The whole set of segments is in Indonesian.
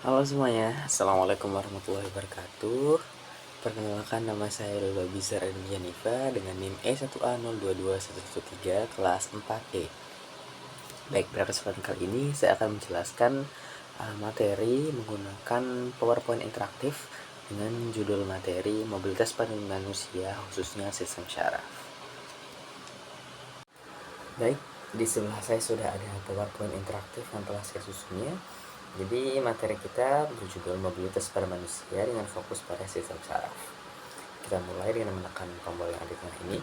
Halo semuanya, Assalamualaikum warahmatullahi wabarakatuh. Perkenalkan, nama saya Lula Bizar Janifa dengan NIM E1A022113 kelas 4D. Baik, pada kesempatan kali ini saya akan menjelaskan materi menggunakan PowerPoint interaktif dengan judul materi mobilitas pada manusia khususnya sistem syaraf. Baik, di sebelah saya sudah ada PowerPoint interaktif yang telah saya susunnya. Jadi materi kita berjudul mobilitas pada manusia dengan fokus pada sistem saraf. Kita mulai dengan menekan tombol yang ada di tengah ini.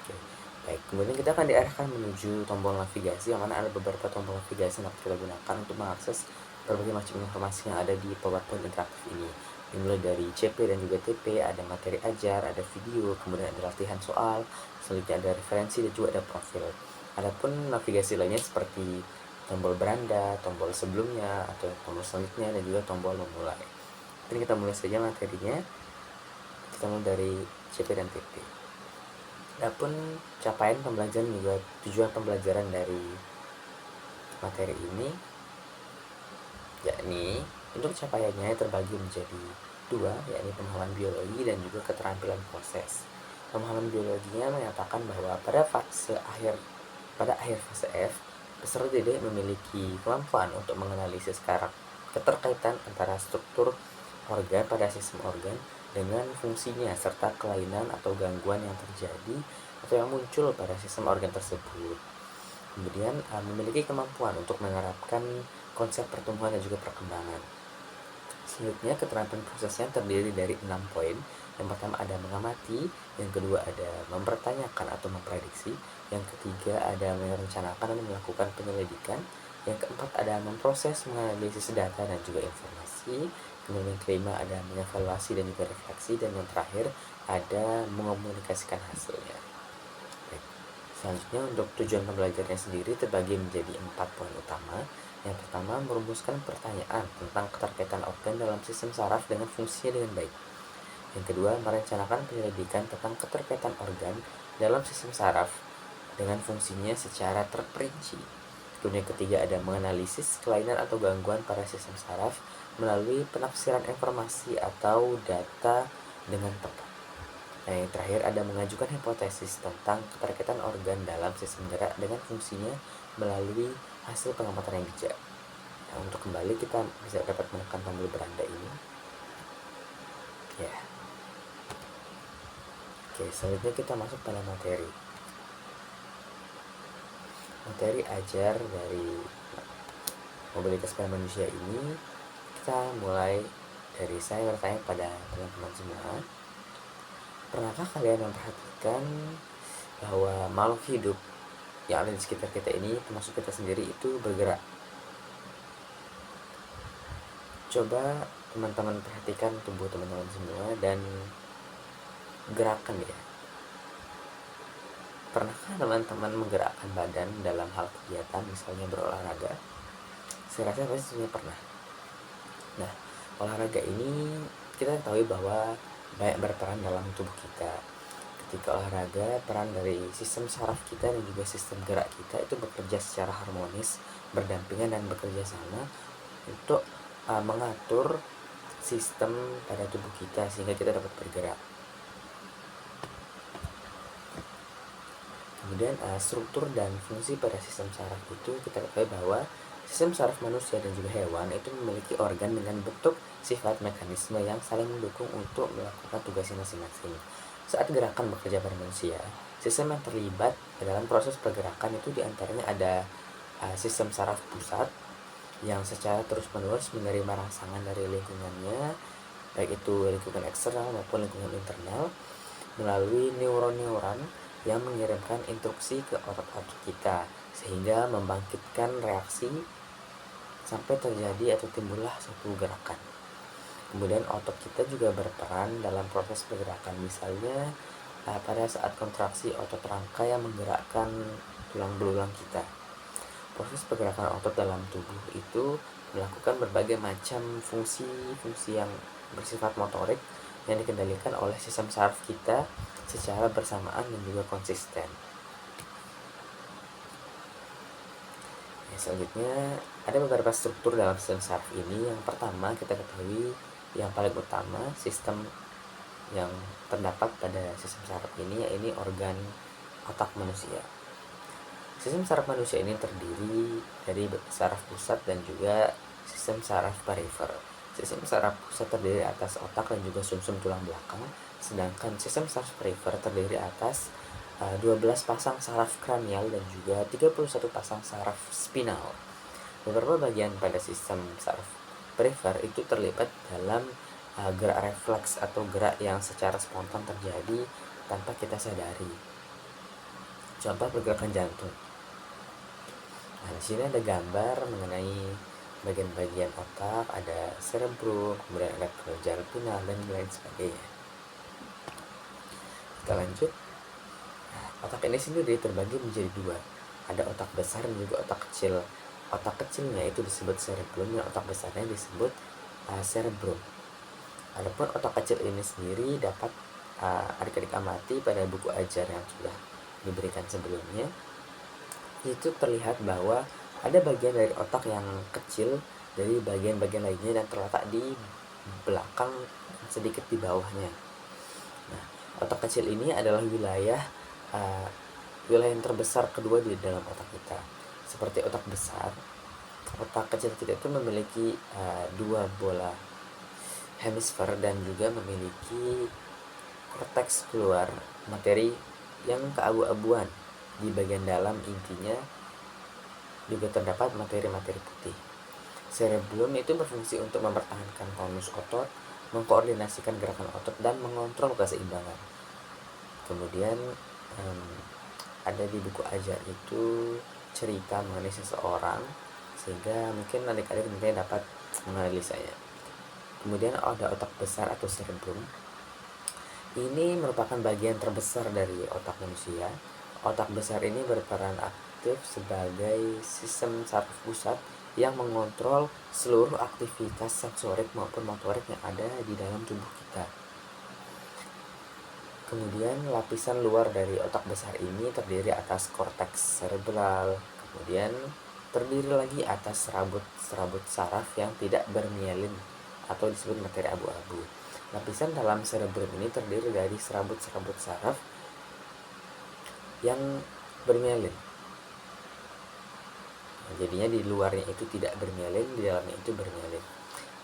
Oke. Baik, kemudian kita akan diarahkan menuju tombol navigasi, yang mana ada beberapa tombol navigasi yang dapat kita gunakan untuk mengakses berbagai macam informasi yang ada di PowerPoint interaktif ini. Dimulai dari CP dan juga TP, ada materi ajar, ada video, kemudian ada latihan soal, selanjutnya ada referensi dan juga ada profil. Adapun navigasi lainnya seperti tombol beranda, tombol sebelumnya atau tombol selanjutnya, dan juga tombol memulai. Jadi kita mulai saja materinya. Kita mulai dari CP dan TP. Adapun capaian pembelajaran juga tujuan pembelajaran dari materi ini, yakni untuk capaiannya terbagi menjadi dua, yakni pemahaman biologi dan juga keterampilan proses. Pemahaman biologinya menyatakan bahwa pada akhir fase F, peserta didik memiliki kemampuan untuk menganalisis keterkaitan antara struktur organ pada sistem organ dengan fungsinya serta kelainan atau gangguan yang terjadi atau yang muncul pada sistem organ tersebut. Kemudian memiliki kemampuan untuk menerapkan konsep pertumbuhan dan juga perkembangan. Selanjutnya, keterampilan prosesnya terdiri dari 6 poin. Yang pertama ada mengamati, yang kedua ada mempertanyakan atau memprediksi, yang ketiga ada merencanakan dan melakukan penyelidikan, yang keempat ada memproses, menganalisis data dan juga informasi, kemudian yang kelima ada mengevaluasi dan juga refleksi, dan yang terakhir ada mengomunikasikan hasilnya. Selanjutnya, untuk tujuan pembelajarannya sendiri terbagi menjadi 4 poin utama. Yang pertama, merumuskan pertanyaan tentang keterkaitan organ dalam sistem saraf dengan fungsinya dengan baik. Yang kedua, merencanakan penyelidikan tentang keterkaitan organ dalam sistem saraf dengan fungsinya secara terperinci. Kemudian yang ketiga ada menganalisis kelainan atau gangguan pada sistem saraf melalui penafsiran informasi atau data dengan tepat. Nah, yang terakhir ada mengajukan hipotesis tentang keterkaitan organ dalam sistem gerak dengan fungsinya melalui hasil pengamatan yang bijak. Nah, untuk kembali kita bisa dapat menekan tombol beranda ini. Ya. Oke, selanjutnya kita masuk pada materi. Materi ajar dari mobilitas pada manusia ini, kita mulai dari saya bertanya pada teman-teman semua. Pernahkah kalian memperhatikan bahwa makhluk hidup yang ada di sekitar kita ini, termasuk kita sendiri, itu bergerak? Coba teman-teman perhatikan tubuh teman-teman semua dan gerakan ya. Pernahkah teman-teman menggerakkan badan dalam hal kegiatan, misalnya berolahraga? Saya rasa pasti semuanya pernah. Nah, olahraga ini kita ketahui bahwa banyak berperan dalam tubuh kita. Ketika olahraga, peran dari sistem saraf kita dan juga sistem gerak kita itu bekerja secara harmonis, berdampingan dan bekerja sama untuk mengatur sistem pada tubuh kita sehingga kita dapat bergerak. Kemudian struktur dan fungsi pada sistem saraf itu kita ketahui bahwa sistem saraf manusia dan juga hewan itu memiliki organ dengan bentuk, sifat, mekanisme yang saling mendukung untuk melakukan tugasnya masing-masing. Saat gerakan bekerja pada manusia, sistem yang terlibat dalam proses pergerakan itu diantaranya ada sistem saraf pusat yang secara terus-menerus menerima rangsangan dari lingkungannya, baik itu lingkungan eksternal maupun lingkungan internal, melalui neuron-neuron yang mengirimkan instruksi ke otot-otot kita sehingga membangkitkan reaksi sampai terjadi atau timbullah suatu gerakan. Kemudian otot kita juga berperan dalam proses pergerakan, misalnya pada saat kontraksi otot rangka yang menggerakkan tulang belulang kita. Proses pergerakan otot dalam tubuh itu melakukan berbagai macam fungsi-fungsi yang bersifat motorik yang dikendalikan oleh sistem saraf kita secara bersamaan dan juga konsisten. Selanjutnya ada beberapa struktur dalam sistem saraf ini. Yang pertama kita ketahui yang paling utama sistem yang terdapat pada sistem saraf ini yaitu organ otak manusia. Sistem saraf manusia ini terdiri dari saraf pusat dan juga sistem saraf perifer. Sistem saraf pusat terdiri atas otak dan juga sumsum tulang belakang, sedangkan sistem saraf perifer terdiri atas 12 pasang saraf kranial dan juga 31 pasang saraf spinal. Beberapa bagian pada sistem saraf perifer itu terlibat dalam gerak refleks atau gerak yang secara spontan terjadi tanpa kita sadari. Contoh pergerakan jantung. Nah, di sini ada gambar mengenai bagian-bagian otak, ada cerebrum, kemudian ada kelenjar pinal dan lain sebagainya. Kita lanjut. Nah, otak ini sendiri terbagi menjadi dua. Ada otak besar dan juga otak kecil. Otak kecilnya itu disebut cerebrum dan otak besarnya disebut cerebrum. Adapun otak kecil ini sendiri dapat adik-adik amati pada buku ajar yang sudah diberikan sebelumnya. Itu terlihat bahwa ada bagian dari otak yang kecil dari bagian-bagian lainnya dan terletak di belakang sedikit di bawahnya. Nah, otak kecil ini adalah wilayah yang terbesar kedua di dalam otak kita. Seperti otak besar, otak kecil kita itu memiliki dua bola hemisfer dan juga memiliki korteks keluar materi yang keabu-abuan. Di bagian dalam intinya juga terdapat materi-materi putih. Cerebrum itu berfungsi untuk mempertahankan tonus otot, mengkoordinasikan gerakan otot, dan mengontrol keseimbangan. Kemudian ada di buku ajar itu cerita mengenai seseorang, sehingga mungkin adik-adik nanti dapat menganalisanya. Kemudian ada otak besar atau cerebrum. Ini merupakan bagian terbesar dari otak manusia. Otak besar ini berperan aktif sebagai sistem saraf pusat yang mengontrol seluruh aktivitas sensorik maupun motorik yang ada di dalam tubuh kita. Kemudian lapisan luar dari otak besar ini terdiri atas korteks cerebral, kemudian terdiri lagi atas serabut saraf yang tidak bermielin atau disebut materi abu-abu. Lapisan dalam cerebrum ini terdiri dari serabut-serabut saraf yang bermielin. Nah, jadinya di luarnya itu tidak bermielin, di dalamnya itu bermielin.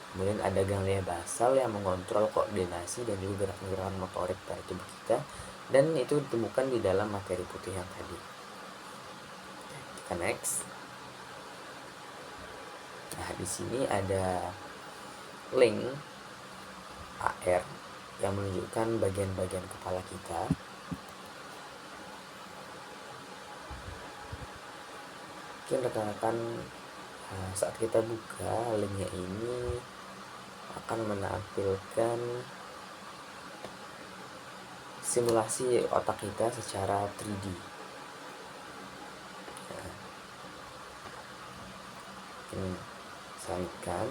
Kemudian ada ganglia basal yang mengontrol koordinasi dan juga gerakan-gerakan motorik pada tubuh kita, dan itu ditemukan di dalam materi putih yang tadi. Kita next. Nah, di sini ada link AR yang menunjukkan bagian-bagian kepala kita. Mungkin rekan-rekan saat kita buka linknya ini akan menampilkan simulasi otak kita secara 3D. Nah, ini sampaikan.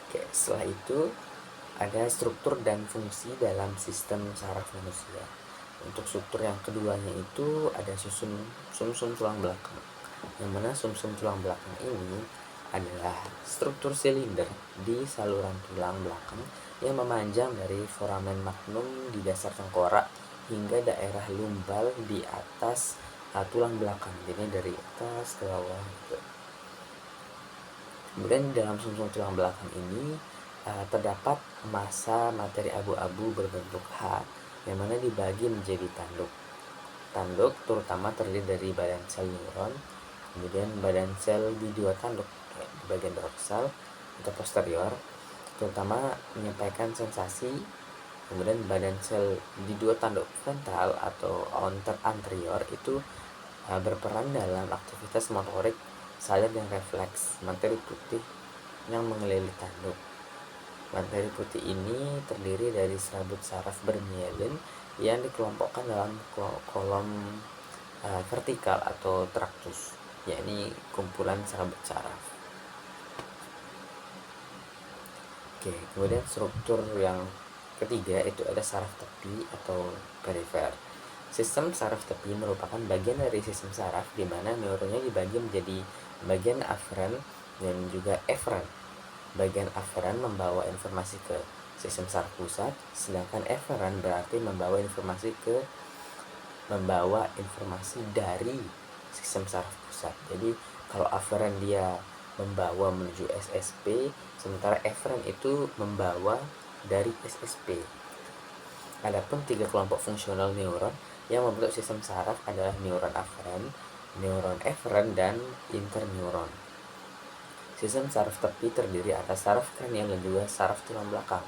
Oke, setelah itu ada struktur dan fungsi dalam sistem saraf manusia. Untuk struktur yang keduanya itu ada sumsum tulang belakang, yang mana sumsum tulang belakang ini adalah struktur silinder di saluran tulang belakang yang memanjang dari foramen magnum di dasar tengkorak hingga daerah lumbal di atas tulang belakang. Jadi dari atas ke bawah gitu. Kemudian dalam sumsum tulang belakang ini terdapat massa materi abu-abu berbentuk H yang mana dibagi menjadi tanduk. Tanduk terutama terdiri dari badan sel neuron, kemudian badan sel di dua tanduk di bagian dorsal atau posterior terutama menyampaikan sensasi, kemudian badan sel di dua tanduk ventral atau anterior itu berperan dalam aktivitas motorik sadar dan refleks materi putih yang mengelilingi tanduk. Materi putih ini terdiri dari serabut saraf bermielin yang dikelompokkan dalam kolom vertikal atau traktus, yakni kumpulan serabut saraf. Oke, kemudian struktur yang ketiga itu ada saraf tepi atau perifer. Sistem saraf tepi merupakan bagian dari sistem saraf di mana neuronnya dibagi menjadi bagian aferen dan juga eferen. Bagian aferen membawa informasi ke sistem saraf pusat, sedangkan eferen berarti membawa informasi dari sistem saraf pusat. Jadi kalau aferen dia membawa menuju SSP, sementara eferen itu membawa dari SSP. Adapun tiga kelompok fungsional neuron yang membentuk sistem saraf adalah neuron aferen, neuron eferen, dan interneuron. Sistem saraf tepi terdiri atas saraf kranial dan juga saraf tulang belakang.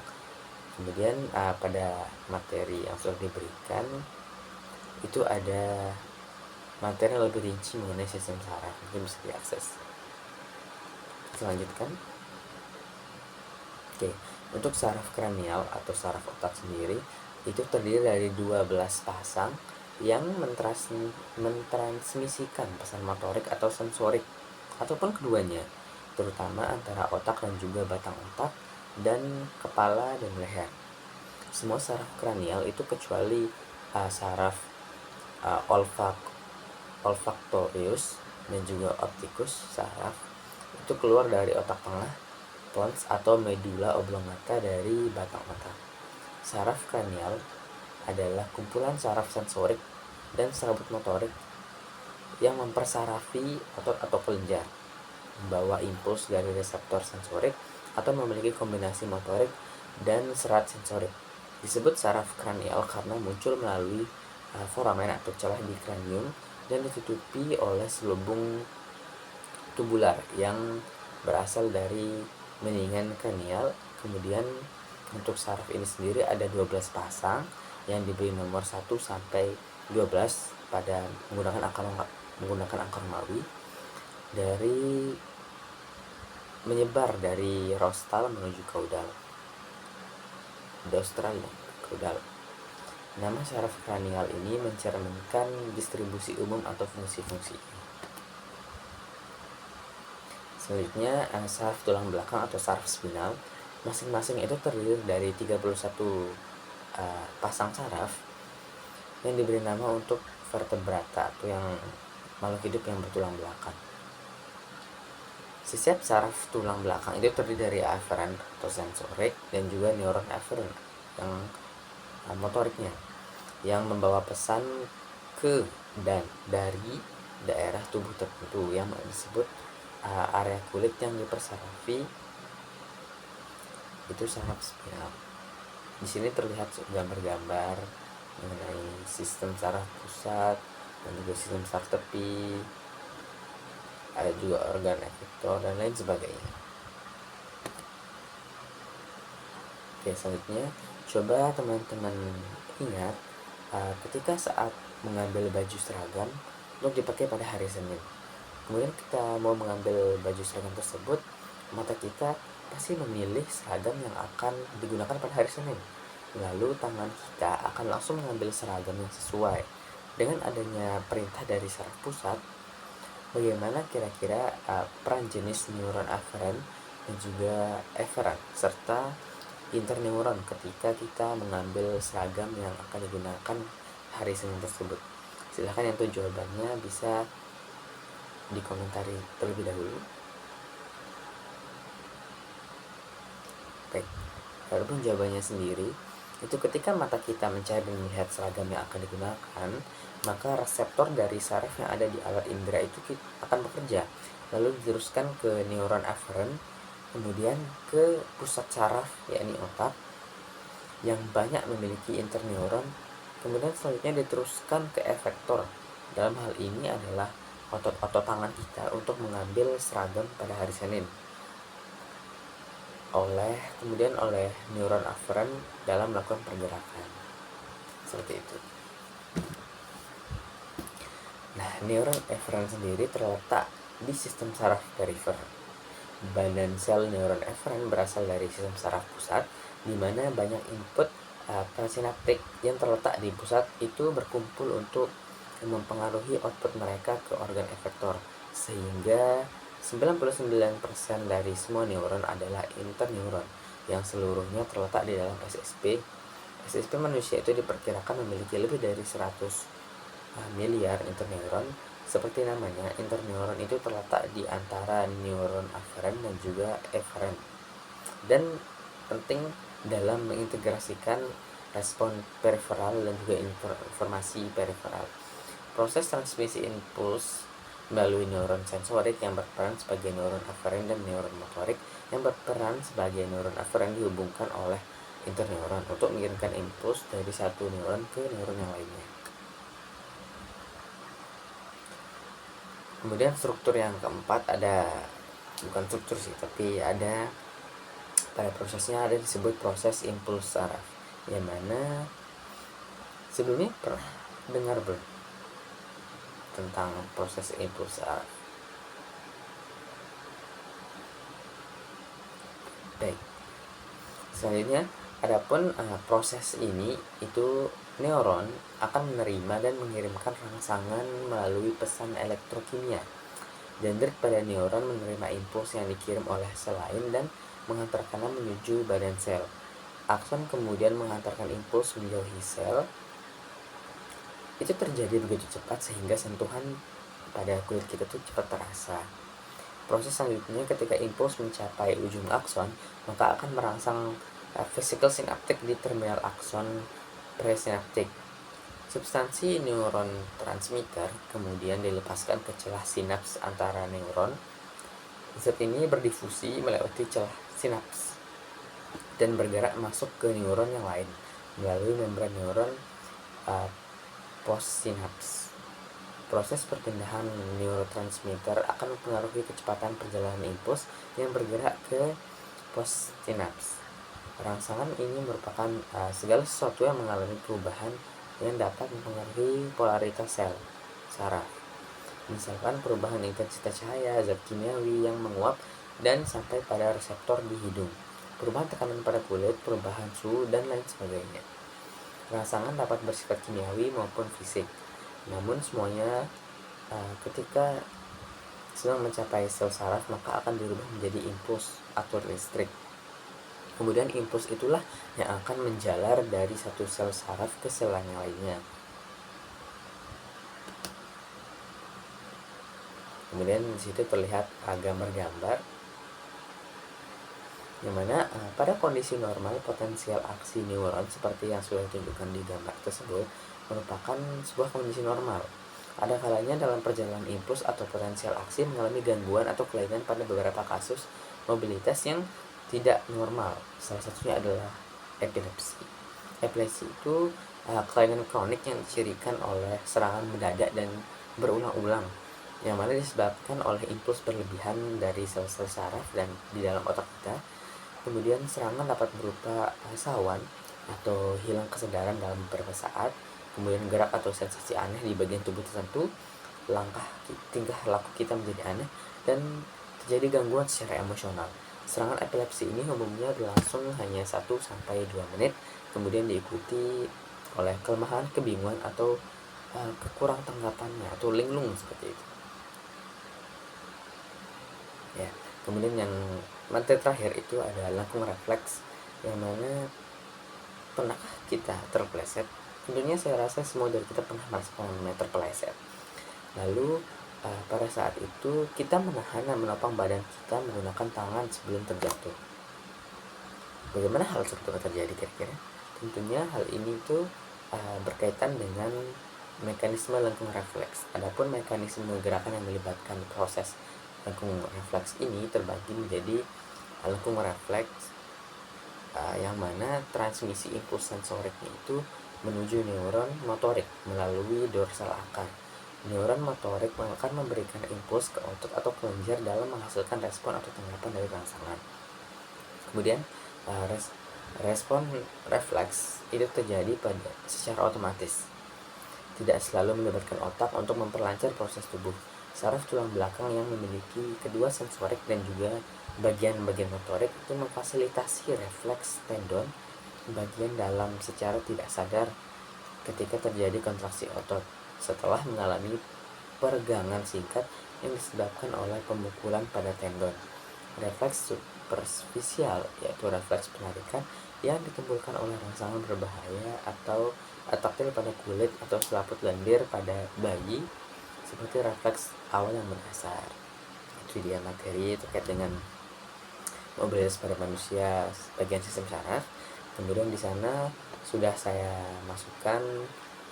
Kemudian pada materi yang sudah diberikan itu ada materi yang lebih rinci mengenai sistem saraf, mungkin bisa diakses. Selanjutkan. Oke, untuk saraf kranial atau saraf otak sendiri itu terdiri dari 12 pasang yang mentransmisikan pesan motorik atau sensorik ataupun keduanya, terutama antara otak dan juga batang otak dan kepala dan leher. Semua saraf kranial itu kecuali saraf olfaktorius dan juga optikus saraf itu keluar dari otak tengah, pons atau medula oblongata dari batang otak. Saraf kranial adalah kumpulan saraf sensorik dan serabut motorik yang mempersarafi otot atau kelenjar, membawa impuls dari reseptor sensorik atau memiliki kombinasi motorik dan serat sensorik. Disebut saraf kranial karena muncul melalui foramen atau celah di kranium dan ditutupi oleh selubung tubular yang berasal dari mendingan kranial. Kemudian untuk saraf ini sendiri ada 12 pasang yang diberi nomor 1 sampai 12 pada menggunakan angka Romawi dari menyebar dari rostal menuju kaudal. Dostral kaudal. Nama saraf kranial ini mencerminkan distribusi umum atau fungsi-fungsi. Selanjutnya saraf tulang belakang atau saraf spinal. Masing-masing itu terdiri dari 31 pasang saraf yang diberi nama untuk vertebrata atau yang makhluk hidup yang bertulang belakang. Setiap saraf tulang belakang itu terdiri dari aferen atau sensorik dan juga neuron eferen yang motoriknya yang membawa pesan ke dan dari daerah tubuh tertentu yang disebut area kulit yang dipersarafi itu saraf spinal. Di sini terlihat gambar-gambar mengenai sistem saraf pusat dan juga sistem saraf tepi, ada juga organ efektor dan lain sebagainya. Oke, selanjutnya coba teman-teman ingat ketika saat mengambil baju seragam untuk dipakai pada hari Senin, kemudian kita mau mengambil baju seragam tersebut, mata kita pasti memilih seragam yang akan digunakan pada hari Senin. Lalu tangan kita akan langsung mengambil seragam yang sesuai. Dengan adanya perintah dari saraf pusat, bagaimana kira-kira peran jenis neuron aferen dan juga eferen serta interneuron ketika kita mengambil seragam yang akan digunakan hari Senin tersebut? Silahkan yang tahu jawabannya bisa dikomentari terlebih dahulu. Baik, walaupun jawabannya sendiri itu ketika mata kita mencari dan melihat seragam yang akan digunakan, maka reseptor dari saraf yang ada di alat indera itu akan bekerja, lalu diteruskan ke neuron aferen, kemudian ke pusat saraf yakni otak yang banyak memiliki interneuron, kemudian selanjutnya diteruskan ke efektor. Dalam hal ini adalah otot-otot tangan kita untuk mengambil seragam pada hari Senin, kemudian oleh neuron aferen dalam melakukan pergerakan seperti itu. Nah, neuron eferen sendiri terletak di sistem saraf perifer. Badan sel neuron eferen berasal dari sistem saraf pusat, di mana banyak input presinaptik yang terletak di pusat itu berkumpul untuk mempengaruhi output mereka ke organ efektor, sehingga 99% dari semua neuron adalah interneuron yang seluruhnya terletak di dalam SSP. SSP manusia itu diperkirakan memiliki lebih dari 100 miliar interneuron. Seperti namanya, interneuron itu terletak di antara neuron afferent dan juga efferent, dan penting dalam mengintegrasikan respon periferal dan juga informasi periferal. Proses transmisi impuls melalui neuron sensorik yang berperan sebagai neuron afferent dan neuron motorik yang berperan sebagai neuron afferent dihubungkan oleh interneuron untuk mengirimkan impuls dari satu neuron ke neuron yang lainnya. Kemudian struktur yang keempat bukan struktur sih, tapi ada pada prosesnya ada disebut proses impuls saraf, yang mana sebelumnya pernah dengar belum tentang proses impuls saraf? Baik. Selanjutnya, adapun proses ini itu neuron akan menerima dan mengirimkan rangsangan melalui pesan elektrokimia. Dendrit pada neuron menerima impuls yang dikirim oleh sel lain dan mengantarkannya menuju badan sel. Akson kemudian mengantarkan impuls menjauhi sel. Itu terjadi begitu cepat sehingga sentuhan pada kulit kita tuh cepat terasa. Proses selanjutnya, ketika impuls mencapai ujung akson, maka akan merangsang vesikel sinaptik di terminal akson presinaptik. Substansi neuron transmitter kemudian dilepaskan ke celah sinaps antara neuron. Zat ini berdifusi melewati celah sinaps dan bergerak masuk ke neuron yang lain melalui membran neuron postsinaps. Proses perpindahan neurotransmitter akan mempengaruhi kecepatan perjalanan impuls yang bergerak ke postsinaps. Rangsangan ini merupakan segala sesuatu yang mengalami perubahan yang dapat mempengaruhi polaritas sel saraf. Misalkan perubahan intensitas cahaya, zat kimiawi yang menguap dan sampai pada reseptor di hidung, perubahan tekanan pada kulit, perubahan suhu, dan lain sebagainya. Rangsangan dapat bersifat kimiawi maupun fisik. Namun semuanya ketika sedang mencapai sel saraf maka akan dirubah menjadi impuls atau listrik. Kemudian impuls itulah yang akan menjalar dari satu sel saraf ke sel yang lainnya. Kemudian di situ terlihat gambar-gambar yang mana pada kondisi normal potensial aksi neuron seperti yang sudah ditunjukkan di gambar tersebut merupakan sebuah kondisi normal. Ada kalanya dalam perjalanan impuls atau potensial aksi mengalami gangguan atau kelainan pada beberapa kasus mobilitas yang tidak normal. Salah satunya adalah epilepsi. Epilepsi itu kelainan kronik yang dicirikan oleh serangan mendadak dan berulang-ulang, yang mana disebabkan oleh impuls berlebihan dari sel-sel saraf dan di dalam otak kita. Kemudian serangan dapat berupa sawan atau hilang kesadaran dalam beberapa saat, kemudian gerak atau sensasi aneh di bagian tubuh tertentu, tingkah laku kita menjadi aneh, dan terjadi gangguan secara emosional. Serangan epilepsi ini umumnya berlangsung hanya 1-2 menit, kemudian diikuti oleh kelemahan, kebingungan, atau kekurang tanggapannya atau linglung seperti itu. Ya, kemudian yang materi terakhir itu ada lengkung refleks, yang mana pernahkah kita terpeleset? Tentunya saya rasa semua dari kita pernah merasakan terpeleset. Lalu pada saat itu kita menahan dan menopang badan kita menggunakan tangan sebelum terjatuh. Bagaimana hal tersebut terjadi kira-kira? Tentunya hal ini tuh berkaitan dengan mekanisme lengkung refleks. Adapun mekanisme gerakan yang melibatkan proses lengkung refleks ini terbagi menjadi lengkung refleks yang mana transmisi impuls sensoriknya itu menuju neuron motorik melalui dorsal akar. Neuron motorik akan memberikan impuls ke otot atau kelenjar dalam menghasilkan respon atau tanggapan dari rangsangan. Kemudian respon refleks itu terjadi secara otomatis, tidak selalu melibatkan otak untuk memperlancar proses tubuh. Saraf tulang belakang yang memiliki kedua sensorik dan juga bagian-bagian motorik itu memfasilitasi refleks tendon bagian dalam secara tidak sadar ketika terjadi kontraksi otot setelah mengalami peregangan singkat yang disebabkan oleh pemukulan pada tendon. Refleks superficial yaitu refleks penarikan yang ditimbulkan oleh rangsangan berbahaya atau taktil pada kulit atau selaput lendir pada bayi seperti refleks awal yang mendasar. Itu dia materi terkait dengan mobilitas pada manusia bagian sistem saraf. Kemudian di sana sudah saya masukkan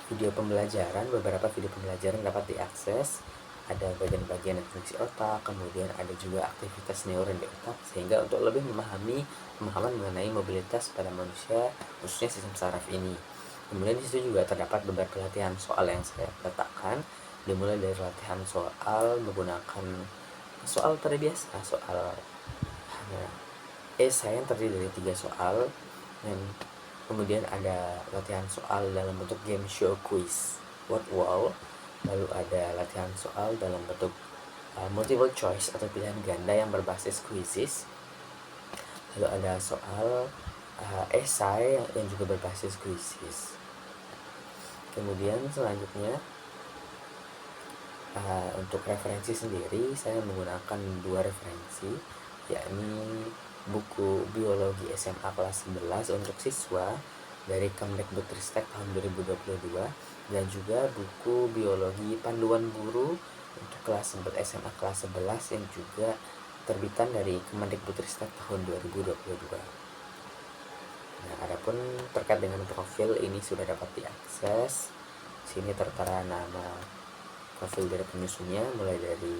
video pembelajaran, beberapa video pembelajaran dapat diakses. Ada bagian-bagian fungsi otak, kemudian ada juga aktivitas neuron di otak, sehingga untuk lebih memahami pemahaman mengenai mobilitas pada manusia, khususnya sistem saraf ini. Kemudian di situ juga terdapat beberapa latihan soal yang saya letakkan, dimulai dari latihan soal menggunakan soal terbiasa, soal hanya esai yang terdiri dari 3 soal, dan kemudian ada latihan soal dalam bentuk game show quiz word wall, lalu ada latihan soal dalam bentuk multiple choice atau pilihan ganda yang berbasis quizzes, lalu ada soal esai yang juga berbasis quizzes. Kemudian selanjutnya untuk referensi sendiri saya menggunakan 2 referensi, yakni buku biologi SMA kelas 11 untuk siswa dari Kemdikbudristek tahun 2022 dan juga buku biologi panduan guru untuk kelas 11 SMA kelas 11 yang juga terbitan dari Kemdikbudristek tahun 2022. Nah, adapun terkait dengan profil ini sudah dapat diakses. Sini tertera nama profil dari penyusunnya, mulai dari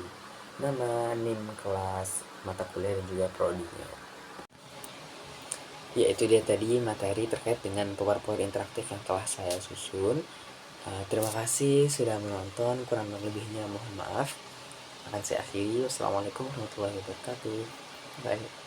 nama, NIM kelas, mata kuliah, dan juga prodinya. Ya, itu dia tadi materi terkait dengan PowerPoint interaktif yang telah saya susun. Terima kasih sudah menonton, kurang lebihnya mohon maaf. Akan saya akhiri. Wassalamualaikum warahmatullahi wabarakatuh. Bye.